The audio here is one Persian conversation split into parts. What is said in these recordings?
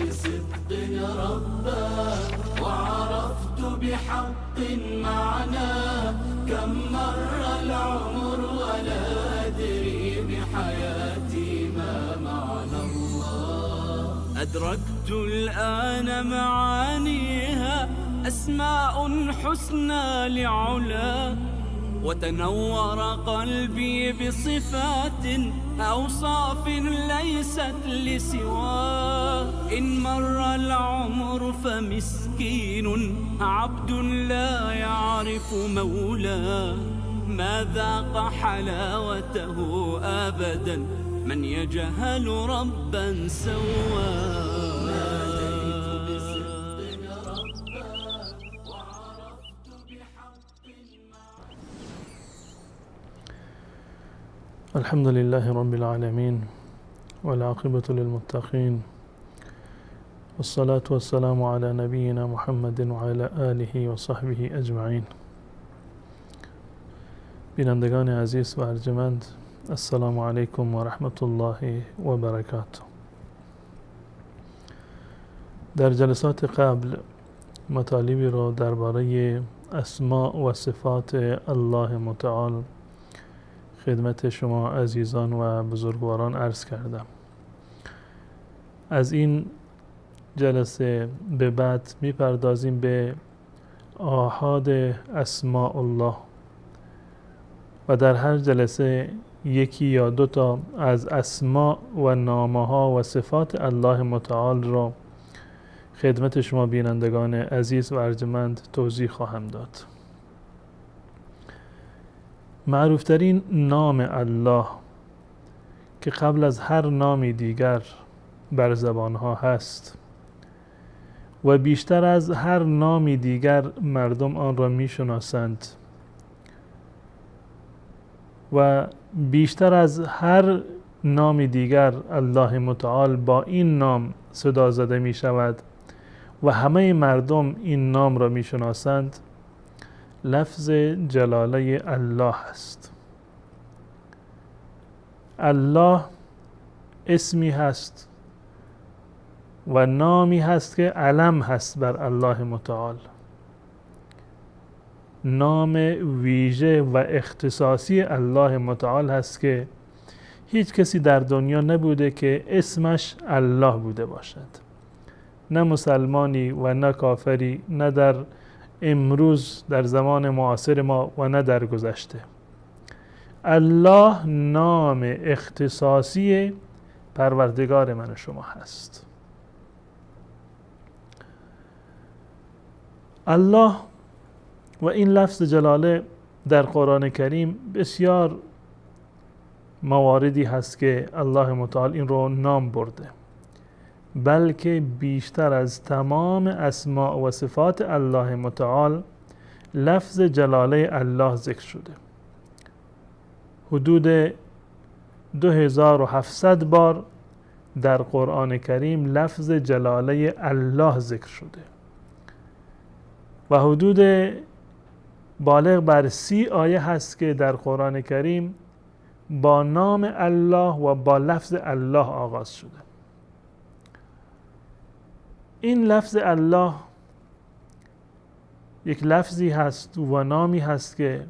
بصدق ربا وعرفت بحق معناه. كم مر العمر ولا أدري بحياتي ما معنى الله. أدركت الآن معانيها، أسماء حسنى لعلا، وتنور قلبي بصفات أوصاف ليست لسواه. إن مر العمر فمسكين عبد لا يعرف مولاه، ما ذاق حلاوته أبدا من يجهل ربا سواه. الحمد لله رب العالمين والعاقبة للمتقين، والصلاة والسلام على نبينا محمد وعلى آله و صحبه اجمعین. بینندگان عزیز و ارجمند، السلام علیکم و رحمت الله و برکاته. در جلسات قبل مطالبی را درباره اسماء و صفات الله متعال خدمت شما عزیزان و بزرگواران عرض کردم. از این جلسه به بعد میپردازیم به آحاد اسماء الله و در هر جلسه یکی یا دو تا از اسماء و نامه ها و صفات الله متعال را خدمت شما بینندگان عزیز و ارجمند توضیح خواهم داد. معروفترین نام الله که قبل از هر نامی دیگر بر زبانها هست و بیشتر از هر نامی دیگر مردم آن را می شناسند و بیشتر از هر نامی دیگر الله متعال با این نام صدا زده می شود و همه مردم این نام را می شناسند، لفظ جلاله الله است. الله اسمی هست و نامی هست که علم هست بر الله متعال، نام ویژه و اختصاصی الله متعال هست که هیچ کسی در دنیا نبوده که اسمش الله بوده باشد، نه مسلمانی و نه کافری، نه در امروز در زمان معاصر ما و نه در گذشته. الله نام اختصاصی پروردگار من و شما هست. الله و این لفظ جلاله در قرآن کریم بسیار مواردی هست که الله متعال این رو نام برده، بلکه بیشتر از تمام اسماء و صفات الله متعال لفظ جلاله الله ذکر شده. حدود 2700 بار در قرآن کریم لفظ جلاله الله ذکر شده و حدود بالغ بر 30 آیه هست که در قرآن کریم با نام الله و با لفظ الله آغاز شده. این لفظ الله یک لفظی هست و نامی هست که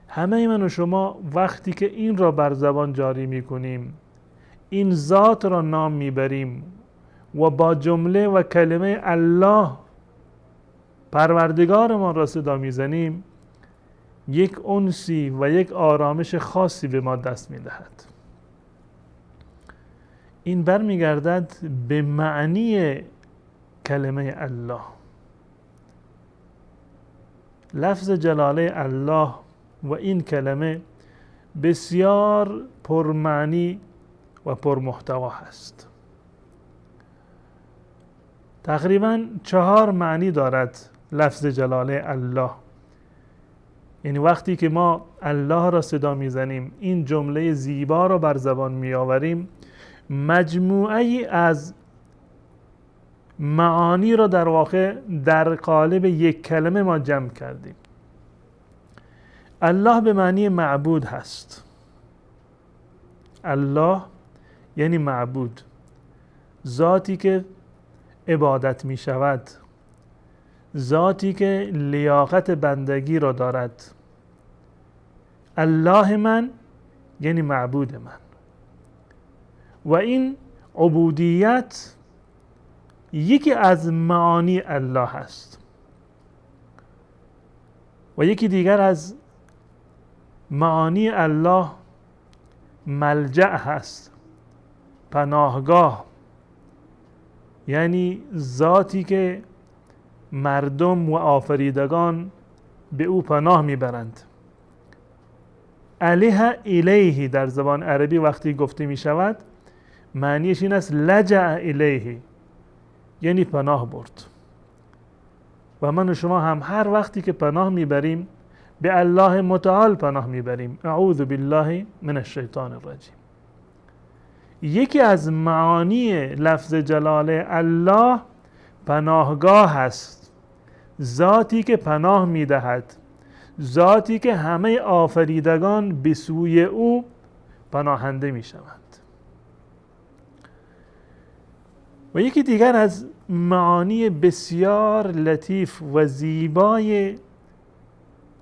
همه من و شما وقتی که این را بر زبان جاری می کنیم، این ذات را نام می بریم و با جمله و کلمه الله پروردگار ما را صدا می زنیم، یک انسی و یک آرامش خاصی به ما دست می دهد. این برمیگردد به معنی کلمه الله. لفظ جلاله الله و این کلمه بسیار پرمعنی و پرمحتوا هست. تقریباً 4 معنی دارد لفظ جلاله الله. یعنی وقتی که ما الله را صدا میزنیم، این جمله زیبا را بر زبان می آوریم، مجموعی از معانی را در واقع در قالب یک کلمه ما جمع کردیم. الله به معنی معبود هست. الله یعنی معبود، ذاتی که عبادت می شود، ذاتی که لیاقت بندگی را دارد. الله من یعنی معبود من. و این عبودیت یکی از معانی الله است. و یکی دیگر از معانی الله ملجأ هست، پناهگاه، یعنی ذاتی که مردم و آفریدگان به او پناه میبرند. الیه الیه در زبان عربی وقتی گفته می شود معنیش این است لجأ الیه، یعنی پناه برد. و من و شما هم هر وقتی که پناه میبریم به الله متعال پناه میبریم. اعوذ بالله من الشیطان الرجیم. یکی از معانی لفظ جلاله الله پناهگاه است، ذاتی که پناه میدهد، ذاتی که همه آفریدگان به سوی او پناهنده میشوند. و یکی دیگر از معانی بسیار لطیف و زیبای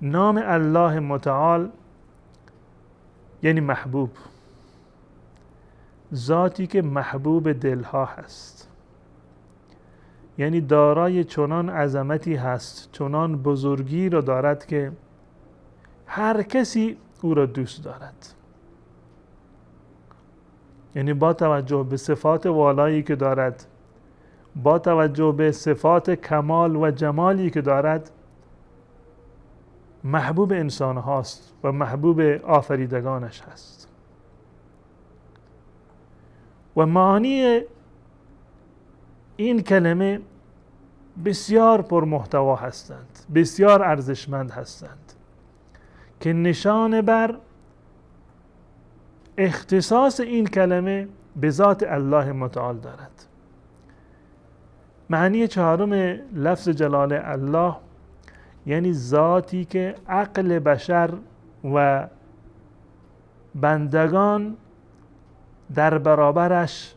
نام الله متعال یعنی محبوب، ذاتی که محبوب دلها هست، یعنی دارای چنان عظمتی هست، چنان بزرگی را دارد که هر کسی او را دوست دارد. یعنی با توجه به صفات والایی که دارد، با توجه به صفات کمال و جمالی که دارد، محبوب انسان هاست و محبوب آفریدگانش هست. و معانی این کلمه بسیار پرمحتوا هستند، بسیار ارزشمند هستند که نشان بر اختصاص این کلمه به ذات الله متعال دارد. معنی چهارم لفظ جلاله الله یعنی ذاتی که عقل بشر و بندگان در برابرش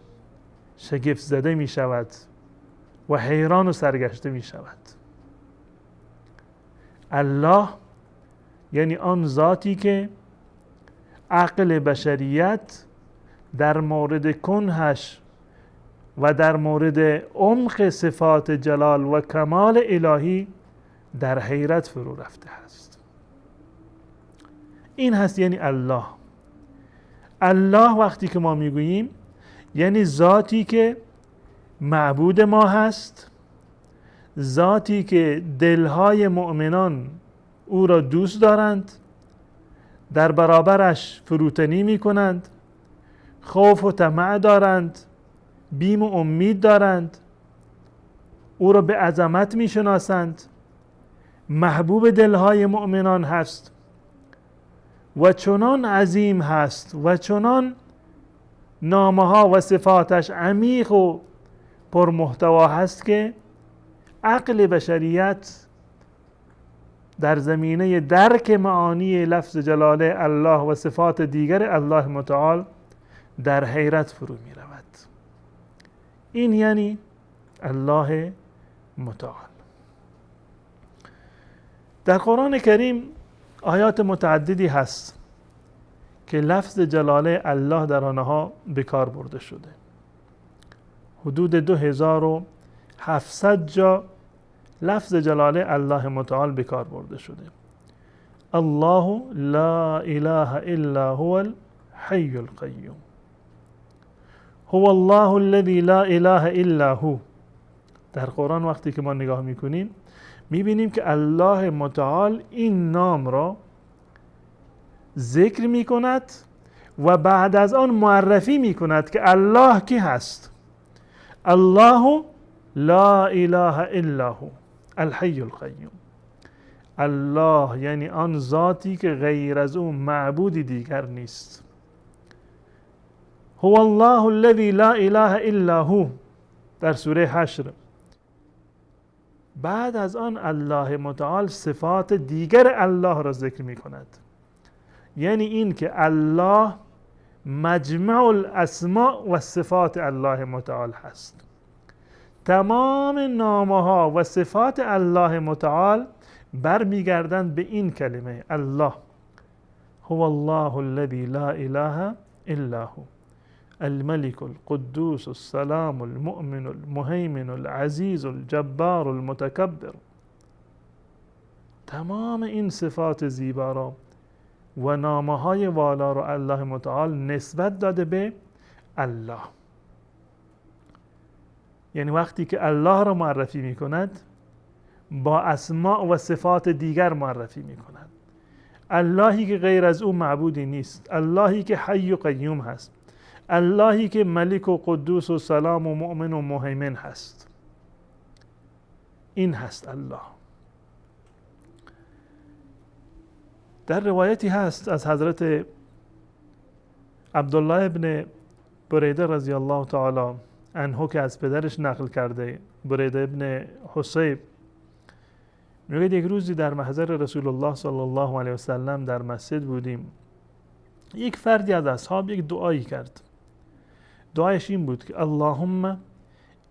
شگفت زده می شود و حیران و سرگشته می شود. الله یعنی آن ذاتی که عقل بشریت در مورد کنهش و در مورد عمق صفات جلال و کمال الهی در حیرت فرو رفته است. این هست یعنی الله. الله وقتی که ما میگوییم یعنی ذاتی که معبود ما هست، ذاتی که دلهای مؤمنان او را دوست دارند، در برابرش فروتنی می کنند، خوف و طمع دارند، بیم و امید دارند، او را به عظمت می شناسند، محبوب دلهای مؤمنان هست و چنان عظیم هست و چنان نامه ها و صفاتش عمیق و پرمحتوا هست که عقل بشریت در زمینه درک معانی لفظ جلاله الله و صفات دیگر الله متعال در حیرت فرو می رود. این یعنی الله متعال. در قرآن کریم آیات متعددی هست که لفظ جلاله الله در آنها به کار برده شده. حدود 2700 جا لفظ جلاله الله متعال به کار برده شده. الله لا اله الا هو الحي القيوم، هو الله الذي لا اله الا هو. در قرآن وقتی که ما نگاه میکنیم میبینیم که الله متعال این نام را ذکر میکند و بعد از آن معرفی میکند که الله کی هست. الله لا اله الا هو الحي القيوم. الله یعنی آن ذاتی که غیر از او معبودی دیگر نیست. هو الله الذي لا اله الا هو در سوره حشر. بعد از آن الله متعال صفات دیگر الله را ذکر می کند، یعنی این که الله مجمع الاسماء و صفات الله متعال هست. تمام نامه ها و صفات الله متعال برمیگردند به این کلمه الله. هو الله الذي لا اله الا هو الملك القدوس السلام المؤمن المهيمن العزيز الجبار المتكبر. تمام این صفات زیبا را و نامه های والا را الله متعال نسبت داده به الله. یعنی وقتی که الله را معرفی می کند با اسماء و صفات دیگر معرفی می کند. اللهی که غیر از او معبودی نیست، اللهی که حی و قیوم هست، اللهی که ملک و قدوس و سلام و مؤمن و مهیمن هست. این هست الله. در روایتی هست از حضرت عبدالله ابن بریده رضی الله تعالی عنه که از پدرش نقل کرده، بریده ابن حسیب، میگه یک روزی در محضر رسول الله صلی الله علیه وسلم در مسجد بودیم. یک فردی از اصحاب یک دعایی کرد. دعایش این بود که اللهم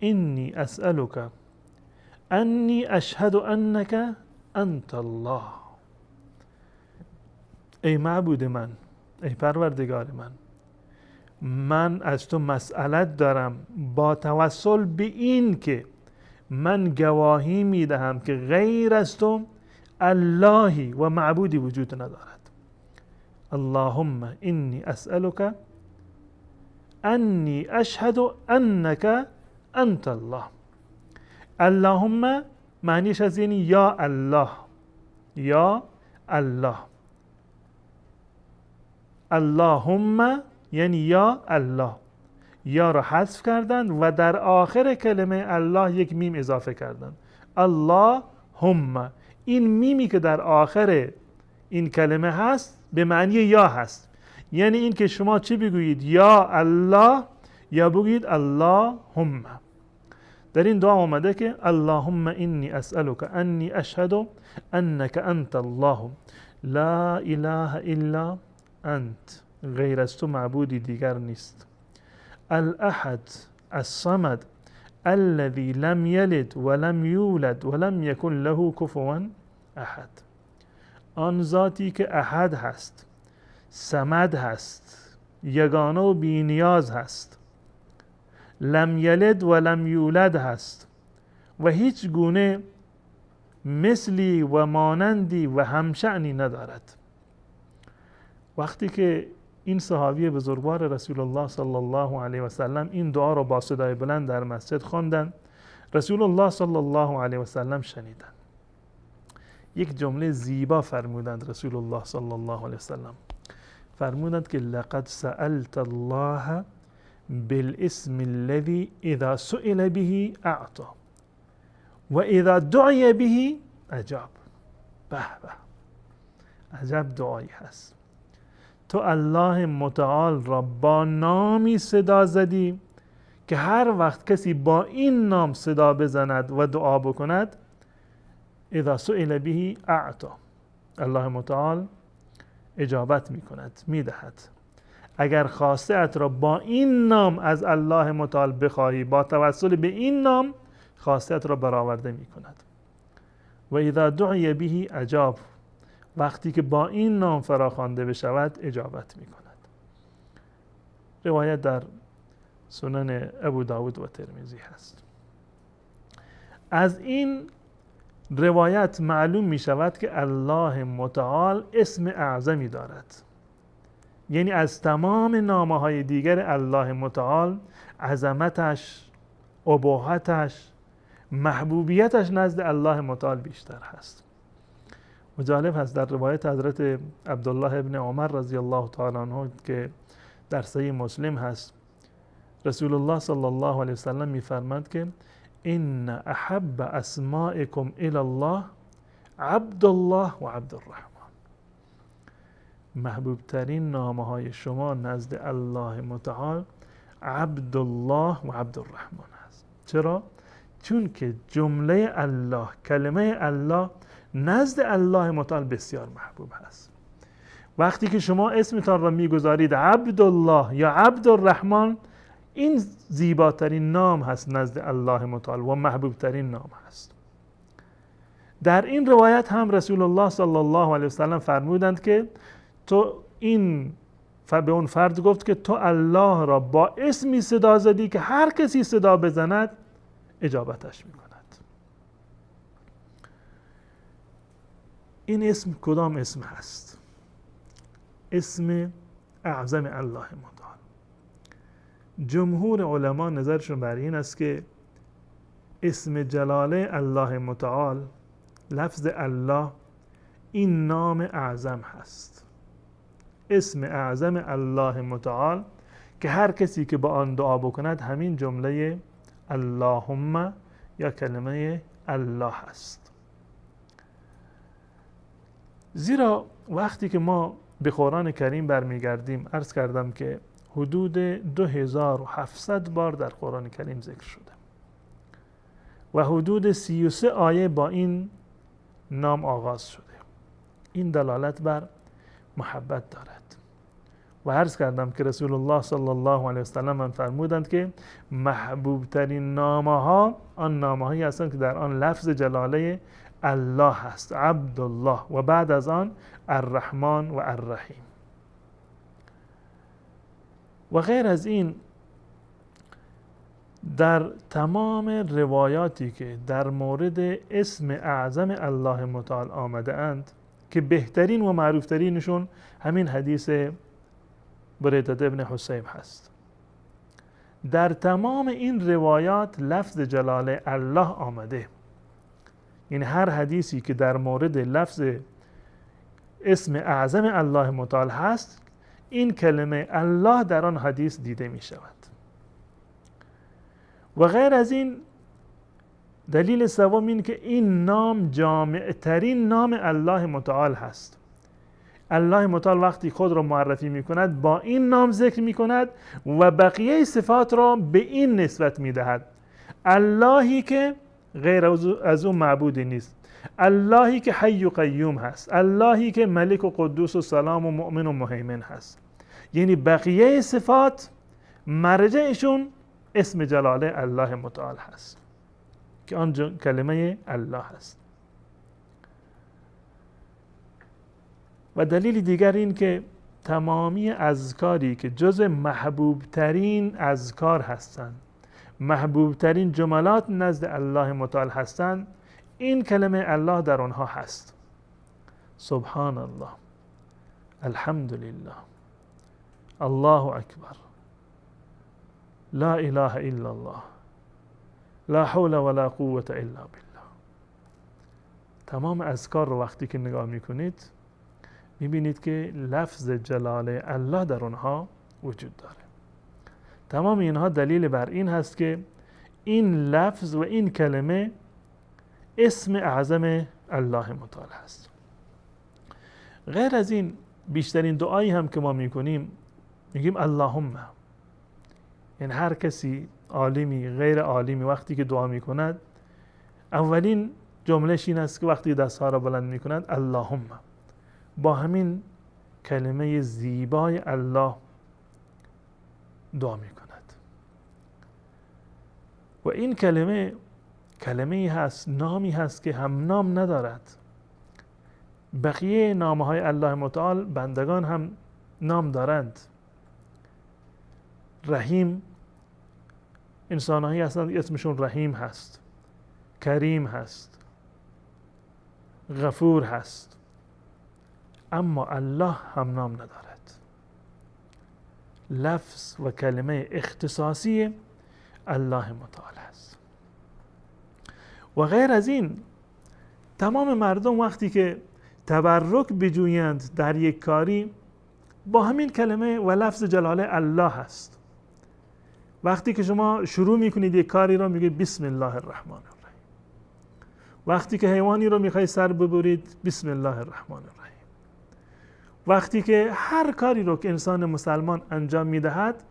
انی اسألک انی اشهد انک انت الله. ای معبود من، ای پروردگار من از تو مسئلت دارم با توسل به این که من گواهی میدهم که غیر از تو اللهی و معبودی وجود ندارد. اللهم انی اسألک انی اشهد انک انت الله. اللهم معنیش از یعنی یا الله، یا الله. اللهم یعنی یا الله. یا را حذف کردن و در آخر کلمه الله یک میم اضافه کردن. اللهم. این میمی که در آخر این کلمه هست به معنی یا هست. یعنی این که شما چی بگویید؟ یا الله یا بگویید اللهم. در این دعا آمده که اللهم انی اسألک انی اشهد انک انت الله لا اله الا انت. غیر از تو معبودی دیگر نیست. الاحد الصمد الذي لم يلد ولم يولد ولم يكن له كفوا احد. آن ذاتی که احد هست، صمد هست، یگانه و بی نیاز هست، لم یلد و لم یولد هست و هیچ گونه مثلی و مانندی و همشأنی ندارد. وقتی که این صحابی بزرگوار رسول الله صلی الله علیه و سلم این دعا را با صدای بلند در مسجد خواندند، رسول الله صلی الله علیه و سلم شنیدند. یک جمله زیبا فرمودند رسول الله صلی الله علیه و سلم. فرمودند که لقد سألت الله بالاسم الذي اذا سئل به اعطى و اذا دعی به اجاب. به به، عجب دعایی هست. تو الله متعال را با نامی صدا زدی که هر وقت کسی با این نام صدا بزند و دعا بکند اذا سئل به اعطى، الله متعال اجابت می کند، می دهد. اگر خواسته ات را با این نام از الله متعال بخواهی، با توسل به این نام خواسته ات را برآورده می کند. و اذا دعی به اجاب، وقتی که با این نام فراخوانده بشود اجابت می کند. روایت در سنن ابو داود و ترمذی هست. از این روایت معلوم می شود که الله متعال اسم اعظمی دارد. یعنی از تمام نامه های دیگر الله متعال عظمتش، اباحتش، محبوبیتش نزد الله متعال بیشتر هست. و جالب هست در روایت حضرت عبدالله ابن عمر رضی الله تعالی عنه که در صحیح مسلم هست، رسول الله صلی الله علیه وسلم می‌فرماید که ان احب اسمائکم الی الله عبد الله و عبد الرحمن. محبوب ترین نامه های شما نزد الله متعال عبد الله و عبد الرحمن است. چرا؟ چون که جمله الله، کلمه الله نزد الله متعال بسیار محبوب هست. وقتی که شما اسمتان را میگذارید عبد الله یا عبد الرحمن، این زیباترین نام هست نزد الله متعال و محبوب ترین نام هست. در این روایت هم رسول الله صلی الله علیه وسلم فرمودند که تو این به اون فرد گفت که تو الله را با اسمی صدا زدی که هر کسی صدا بزند اجابتش میکند. این اسم کدام اسم هست؟ اسم اعظم الله متعال. جمهور علما نظرشون بر این است که اسم جلاله الله متعال، لفظ الله، این نام اعظم هست. اسم اعظم الله متعال که هر کسی که با آن دعا بکند همین جمله اللهم یا کلمه الله هست. زیرا وقتی که ما به قرآن کریم برمیگردیم، عرض کردم که حدود 2700 بار در قرآن کریم ذکر شده و حدود 33 آیه با این نام آغاز شده. این دلالت بر محبت دارد و عرض کردم که رسول الله صلی الله علیه وسلم هم فرمودند که محبوب ترین نامه ها آن نامه هایی هستند که در آن لفظ جلاله الله هست، عبدالله، و بعد از آن الرحمن و الرحیم. و غیر از این در تمام روایاتی که در مورد اسم اعظم الله متعال آمده اند که بهترین و معروفترینشون همین حدیث بریدة ابن حسیب هست، در تمام این روایات لفظ جلاله الله آمده. یعنی هر حدیثی که در مورد لفظ اسم اعظم الله متعال هست، این کلمه الله در آن حدیث دیده می شود. و غیر از این دلیل سوم این که این نام جامع ترین نام الله متعال هست. الله متعال وقتی خود را معرفی می کند با این نام ذکر می کند و بقیه صفات را به این نسبت می دهد. اللهی که غیر از اون معبودی نیست، اللهی که حی و قیوم هست، اللهی که ملک و قدوس و سلام و مؤمن و مهیمن هست. یعنی بقیه صفات مرجعشون اسم جلاله الله متعال هست که آن کلمه الله هست. و دلیل دیگر این که تمامی اذکاری که جز محبوب ترین اذکار هستند، محبوب ترین جملات نزد الله متعال هستند، این کلمه الله در آنها هست. سبحان الله، الحمدلله، الله اکبر، لا اله الا الله، لا حول ولا قوة الا بالله. تمام اذکار رو وقتی که نگاه میکنید میبینید که لفظ جلاله الله در اونها وجود داره. تمام اینها دلیل بر این هست که این لفظ و این کلمه اسم اعظم الله متعال هست. غیر از این بیشترین دعایی هم که ما میکنیم میگیم اللهم. یعنی هر کسی عالمی غیر عالمی وقتی که دعا میکند اولین جملهش این است که وقتی دستها را بلند میکند اللهم، با همین کلمه زیبای الله دعا میکند. و این کلمه هست، نامی هست که هم نام ندارد. بقیه نامه های الله متعال بندگان هم نام دارند. رحیم، انسان هایی هستند اسمشون رحیم هست، کریم هست، غفور هست، اما الله هم نام ندارد. لفظ و کلمه اختصاصی الله متعال هست. و غیر از این تمام مردم وقتی که تبرک بجویند در یک کاری با همین کلمه و لفظ جلاله الله هست. وقتی که شما شروع میکنید یک کاری رو میگید بسم الله الرحمن الرحیم. وقتی که حیوانی رو میخواید سر ببرید بسم الله الرحمن الرحیم. وقتی که هر کاری رو که انسان مسلمان انجام میدهد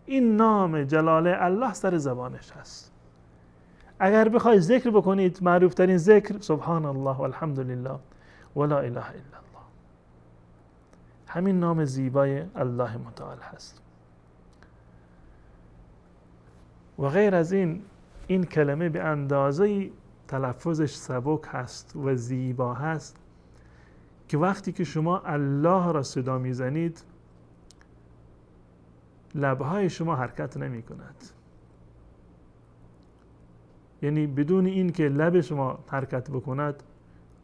این نام جلاله الله سر زبانش هست. اگر بخواید ذکر بکنید معروف ترین ذکر سبحان الله و الحمدلله و لا اله الا الله. همین نام زیبای الله متعال هست. و غیر از این کلمه به اندازه تلفظش سبک هست و زیبا هست که وقتی که شما الله را صدا میزنید لبهای شما حرکت نمی کند. یعنی بدون این که لب شما حرکت بکند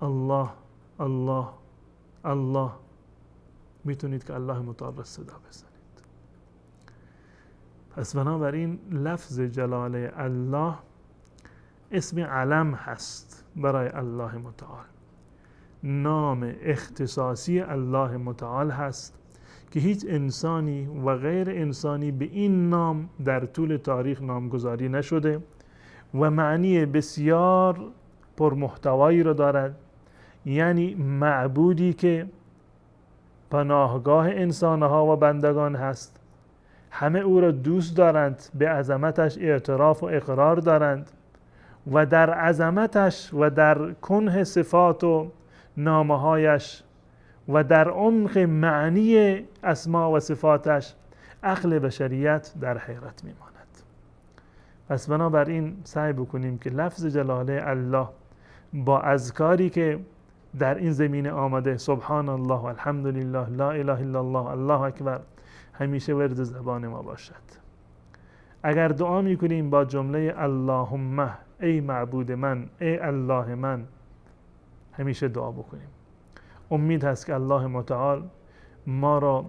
الله الله الله میتونید که الله متعال را صدا بزنید. پس بنابراین لفظ جلاله الله اسم علم هست برای الله متعال، نام اختصاصی الله متعال هست که هیچ انسانی و غیر انسانی به این نام در طول تاریخ نامگذاری نشده و معنی بسیار پرمحتوایی را دارد. یعنی معبودی که پناهگاه انسانها و بندگان هست، همه او را دوست دارند، به عظمتش اعتراف و اقرار دارند و در عظمتش و در کنه صفات و نامهایش و در عمق معنی اسما و صفاتش عقل بشریت در حیرت میماند. پس بنابراین سعی بکنیم که لفظ جلاله الله با اذکاری که در این زمینه آمده، سبحان الله و الحمدلله لا اله الا الله الله اکبر، همیشه ورد زبان ما باشد. اگر دعا میکنیم با جمله اللهم، ای معبود من، ای الله من، همیشه دعا بکنیم. امید هست که الله متعال ما را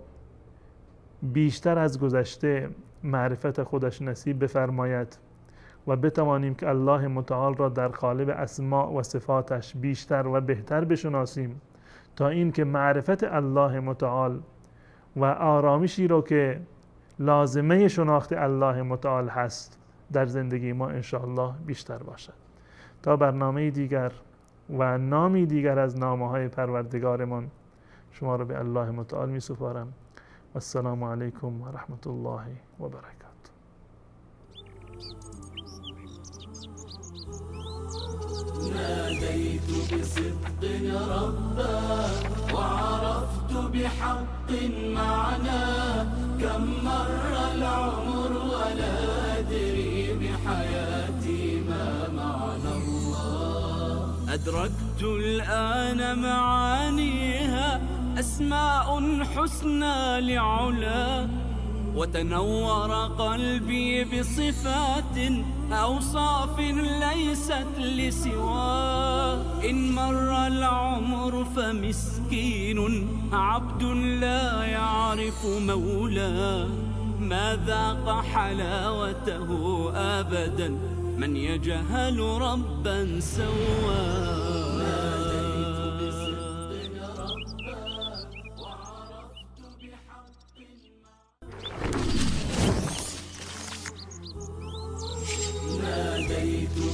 بیشتر از گذشته معرفت خودش نصیب بفرماید و بتوانیم که الله متعال را در قالب اسماء و صفاتش بیشتر و بهتر بشناسیم تا این که معرفت الله متعال و آرامشی را که لازمه شناخت الله متعال هست در زندگی ما انشاءالله بیشتر باشد. تا برنامه دیگر و نامی دیگر از نامه‌های پروردگارمان شما را به الله متعال می سپارم. السلام علیکم و رحمت الله و برکاته. ناديت بصدق ربا وعرفت بحق معناه كم مر العمر ولا أدري بحياتي ما معنى الله. أدركت الآن معانيها أسماء حسنى لعلا وتنور قلبي بصفات أوصاف ليست لسواه. إن مر العمر فمسكين عبد لا يعرف مولاه ما ذاق حلاوته أبدا من يجهل ربا سواه.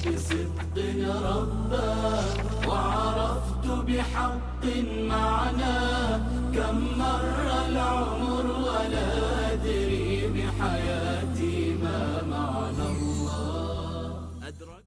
بصدق ربا وعرفت بحق معناه كم